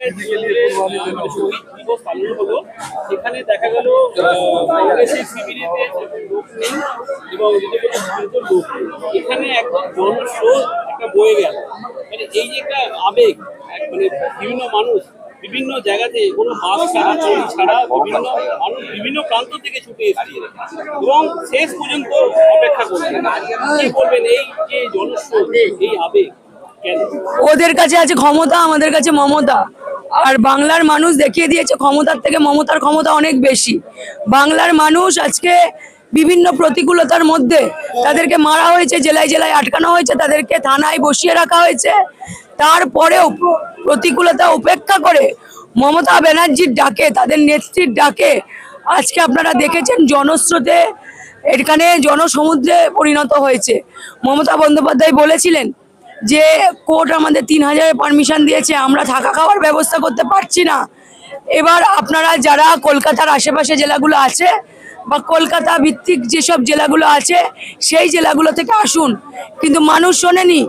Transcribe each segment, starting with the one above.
জায়গায় শহীদ দিবস পালন হলো, এখানে দেখা গেল কংগ্রেসের শিবিরেতে লোক নেই এবং লোক এখানে একদম জনস্রোত একটা বয়ে গেল। মানে এই যে একটা আবেগ, মানে বিভিন্ন মানুষ বিভিন্ন জায়গাতে কোনো বাস ছাড়া ট্রেন ছাড়া বিভিন্ন মানুষ বিভিন্ন প্রান্ত থেকে ছুটে এসেছে এবং শেষ পর্যন্ত অপেক্ষা করছেন। কি বলবেন এই যে জনস্রোত, এই আবেগ কেন? ওদের কাছে আছে ক্ষমতা, আমাদের কাছে মমতা। আর বাংলার মানুষ দেখিয়ে দিয়েছে ক্ষমতার থেকে মমতার ক্ষমতা অনেক বেশি। বাংলার মানুষ আজকে বিভিন্ন প্রতিকূলতার মধ্যে তাদেরকে মারা হয়েছে, জেলায় জেলায় আটকানো হয়েছে, তাদেরকে থানায় বসিয়ে রাখা হয়েছে। তারপরেও প্রতিকূলতা উপেক্ষা করে মমতা ব্যানার্জির ডাকে, তাদের নেত্রীর ডাকে আজকে আপনারা দেখেছেন জনস্রোতে এখানে জনসমুদ্রে পরিণত হয়েছে। মমতা বন্দ্যোপাধ্যায় বলেছিলেন যে কোর্ট আমাদের 3000 পারমিশন দিয়েছে, আমরা থাকা খাওয়ার ব্যবস্থা করতে পারছি না। এবার আপনারা যারা কলকাতার আশেপাশে জেলাগুলো আছে বা কলকাতা ভিত্তিক যেসব জেলাগুলো আছে সেই জেলাগুলো থেকে আসুন, কিন্তু মানুষ শোনেনি।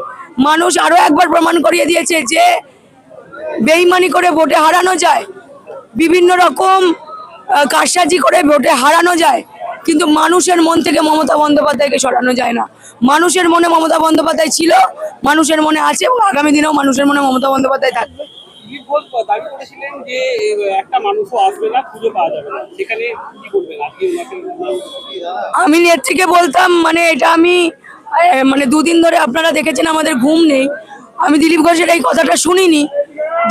মানুষ আরো একবার প্রমাণ করিয়ে দিয়েছে যে বেইমানি করে ভোটে হারানো যায়, বিভিন্ন রকম কারসাজি করে ভোটে হারানো যায়, কিন্তু মানুষের মন থেকে মমতা বন্দ্যোপাধ্যায়কে সরানো যায় না। মানুষের মনে মমতা বন্দ্যোপাধ্যায় ছিল, মানুষের মনে আছে এবং আগামী দিনেও মানুষের মনে মমতা বন্দ্যোপাধ্যায় থাকবে। দাবি করেছিলেন যে একটা মানুষও আসবে না, খুঁজে পাওয়া যাবে না, সেখানে কি বলবেন? আমি নেত্রীকে বলতাম, মানে এটা আমি মানে দুদিন ধরে আপনারা দেখেছেন আমাদের ঘুম নেই। আমি দিলীপ ঘোষের এই কথাটা শুনিনি।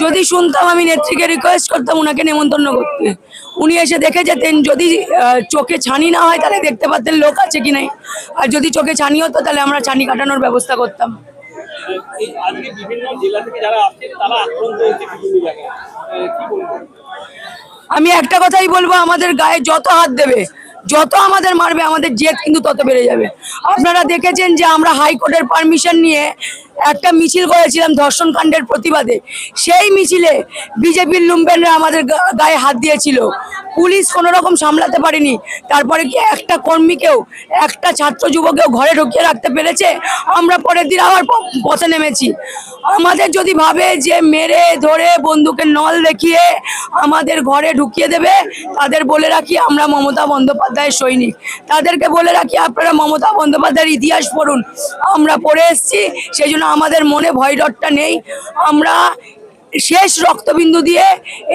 যদি শুনতাম আমি নেত্রীকে রিকোয়েস্ট করতাম ওনাকে নেমন্তন্ন করতে, উনি এসে দেখে যেতেন। যদি চোখে ছানি না হয় তাহলে দেখতে পারতেন লোক আছে কি নাই, আর যদি চোখে ছানি হতো তাহলে আমরা ছানি কাটানোর ব্যবস্থা করতাম। আজকে বিভিন্ন জেলা থেকে যারা আসছেন তারা আক্রান্ত হয়েছে বিভিন্ন জায়গায়, কি বলবেন? আমি একটা কথাই বলবো, আমাদের গায়ে যত হাত দেবে, যত আমাদের মারবে, আমাদের জেদ কিন্তু তত বেড়ে যাবে। আপনারা দেখেছেন যে আমরা হাইকোর্টের পারমিশন নিয়ে একটা মিছিল করেছিলাম ধর্ষণ কাণ্ডের প্রতিবাদে। সেই মিছিলে বিজেপির লুম্পেনরা আমাদের গায়ে হাত দিয়েছিল, পুলিশ কোনো রকম সামলাতে পারেনি। তারপরে কি একটা কর্মীকেও, একটা ছাত্র যুবকেও ঘরে ঢুকিয়ে রাখতে পেরেছে? আমরা পরের দিন আবার পথে নেমেছি। আমাদের যদি ভাবে যে মেরে ধরে বন্দুকের নল দেখিয়ে আমাদের ঘরে ঢুকিয়ে দেবে, তাদের বলে রাখি আমরা মমতা বন্দ্যোপাধ্যায়ের সৈনিক। তাদেরকে বলে রাখি আপনারা মমতা বন্দ্যোপাধ্যায়ের ইতিহাস পড়ুন, আমরা পড়ে এসেছি, সেই জন্য আমাদের মনে ভয় ডরটা নেই। আমরা শেষ রক্তবিন্দু দিয়ে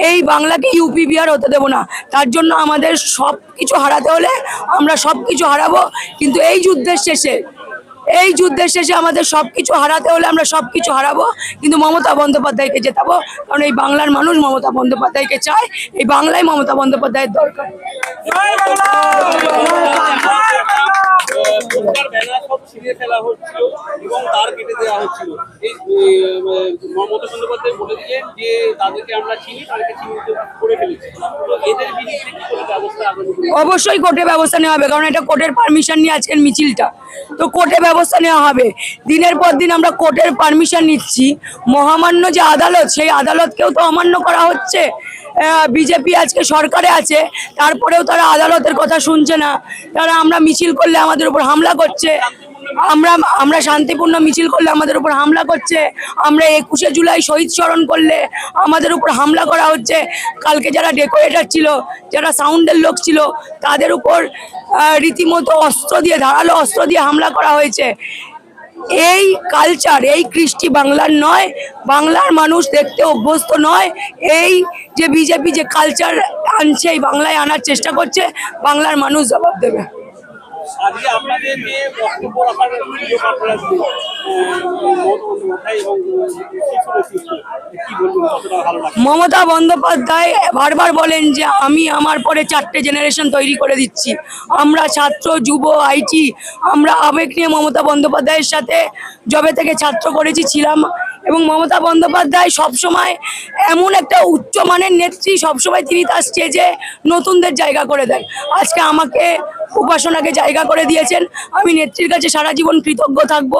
এই বাংলাকে ইউপি বিহার হতে দেব না। তার জন্য আমাদের সব কিছু হারাতে হলে আমরা সব কিছু হারাবো, কিন্তু এই যুদ্ধের শেষে আমাদের সব কিছু হারাতে হলে আমরা সব কিছু হারাবো, কিন্তু মমতা বন্দ্যোপাধ্যায়কে জেতাবো। কারণ এই বাংলার মানুষ মমতা বন্দ্যোপাধ্যায়কে চায়, এই বাংলায় মমতা বন্দ্যোপাধ্যায়ের দরকার। ফেলা হচ্ছিল এবং তার কেটে দেওয়া হচ্ছিল। এই মমতা বন্দ্যোপাধ্যায় বলে দিলেন যে তাদেরকে আমরা চিনি, তাদেরকে চিহ্নিত করে ফেলেছি। তো এদের বিরুদ্ধে কি করে ব্যবস্থা? অবশ্যই কোর্টে ব্যবস্থা নেওয়া হবে, কারণ এটা কোর্টের পারমিশন নিয়ে আজকের মিছিলটা, তো কোর্টে ব্যবস্থা নেওয়া হবে। দিনের পর দিন আমরা কোর্টের পারমিশন নিচ্ছি, মহামান্য যে আদালত, সেই আদালতকেও তো অমান্য করা হচ্ছে। বিজেপি আজকে সরকারে আছে, তারপরেও তারা আদালতের কথা শুনছে না। তারা আমরা মিছিল করলে আমাদের উপর হামলা করছে, আমরা শান্তিপূর্ণ মিছিল করলে আমাদের উপর হামলা করছে, আমরা 21শে জুলাই শহীদ স্মরণ করলে আমাদের উপর হামলা করা হচ্ছে। কালকে যারা ডেকোরেটর ছিল, যারা সাউন্ডের লোক ছিল, তাদের উপর রীতিমতো অস্ত্র দিয়ে, ধারালো অস্ত্র দিয়ে হামলা করা হয়েছে। এই কালচার, এই কৃষ্টি বাংলার নয়, বাংলার মানুষ দেখতে অভ্যস্ত নয়। এই যে বিজেপি যে কালচার আনছে, এই বাংলায় আনার চেষ্টা করছে, বাংলার মানুষ জবাব দেবে। আজকে আপনাদের যে বক্তব্য রাখার মমতা বন্দ্যোপাধ্যায় বারবার বলেন যে আমি আমার পরে 4টে জেনারেশন তৈরি করে দিচ্ছি। আমরা ছাত্র, যুব, আইটি, আমরা আবেগ নিয়ে মমতা বন্দ্যোপাধ্যায়ের সাথে যবে থেকে ছাত্র করেছি ছিলাম। এবং মমতা বন্দ্যোপাধ্যায় সবসময় এমন একটা উচ্চমানের নেত্রী, সবসময় তিনি তার স্টেজে নতুনদের জায়গা করে দেন। আজকে আমাকে, উপাসনাকে জায়গা করে দিয়েছেন। আমি নেত্রীর কাছে সারা জীবন কৃতজ্ঞ থাকব।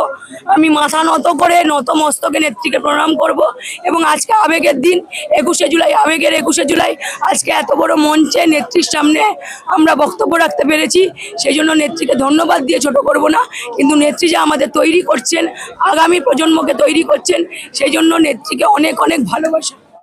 আমি মাথা নত করে নত মস্তকে নেত্রীকে প্রণাম করব। এবং আজকে আবেগের দিন, 21শে জুলাই, আবেগের 21শে জুলাই। আজকে এত বড় মঞ্চে নেত্রীর সামনে আমরা বক্তব্য রাখতে পেরেছি, সেই জন্য নেত্রীকে ধন্যবাদ দিয়ে ছোট করব না। কিন্তু নেত্রী যে আমাদের তৈরি করছেন, আগামী প্রজন্মকে তৈরি করছেন, সেই জন্য নেত্রীকে অনেক অনেক ভালোবাসা।